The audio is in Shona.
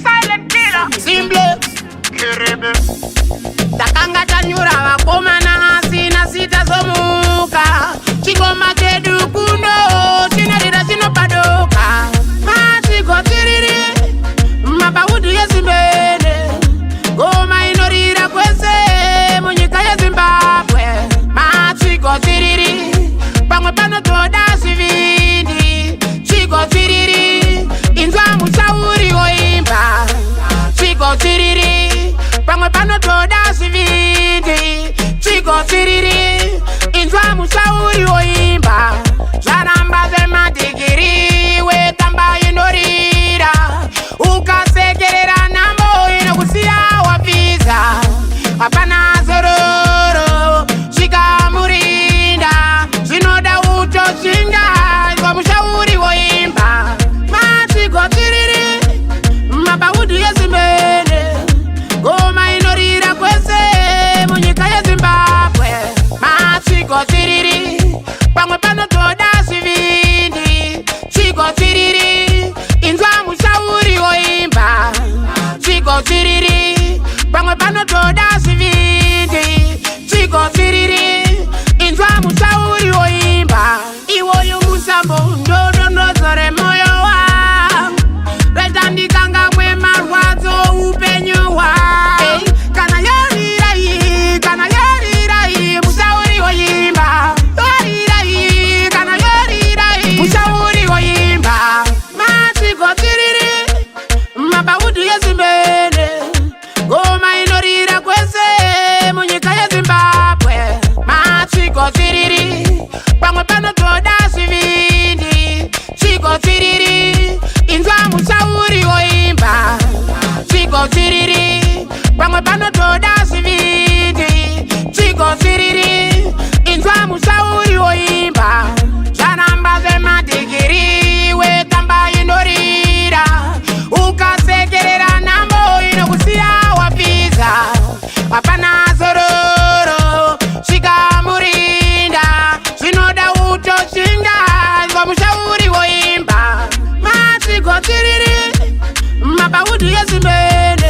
silent killer. Simple. Kirebe. Takanga tanyura wakoma na sina sita somuka. Chingoma kedu kuno, chinarira chino padoka. Matiko tiriri, mabaudu yesimbene. Goma inorira kwese, munyika ya Zimbabwe. Matiko tiriri, pamwe pano toda sivindi. Chiko tiriri, inzwa mushauri oimba. Chiko tiriri, pamwe pano toda sivindi. Chiko tiriri, inzwa mushauri oimba. Zvaramba zvemadigiri, wetamba inorira. Ukasekerera nambo inokusiya wapfiza. Hapana zororo, chikamurinda. Zvinoda utoshinga, inzwa mushauri oimba. Matiko tiriri, mabaudu yezimene. Goma inorira kwese, munyika ya Zimbabwe. Matiko tiriri, pamwe pano toda sivindi. Chiko tiriri, inzwa mushauri oimba. Chiko tiriri, pamwe pano toda sivindi. Chiko tiriri, inzwa mushauri oimba. Iwoyo musambo ndodonozore moyo wangu. Retandikanga mwe marwadzo upenyu wangu. Kana yorirai, mushauri oimba. Yorirai, kana yorirai, mushauri oimba. Matiko tiriri, mabaudu yezimene. Goma inorira kwese, munyika ya Zimbabwe. Matiko tiriri, pamwe pano toda sivindi. Chiko tiriri, inzwa mushauri oimba. Chiko tiriri, pamwe pano toda sivindi. Chiko tiriri, inzwa mushauri oimba. Zvaramba zvemadigiri, wetamba inorira. Ukasekerera nambo inokusiya wapfiza. Hapana zororo, chikamurinda. Zvinoda utoshinga, inzwa mushauri oimba. Matiko tiriri, mabaudu yezimene.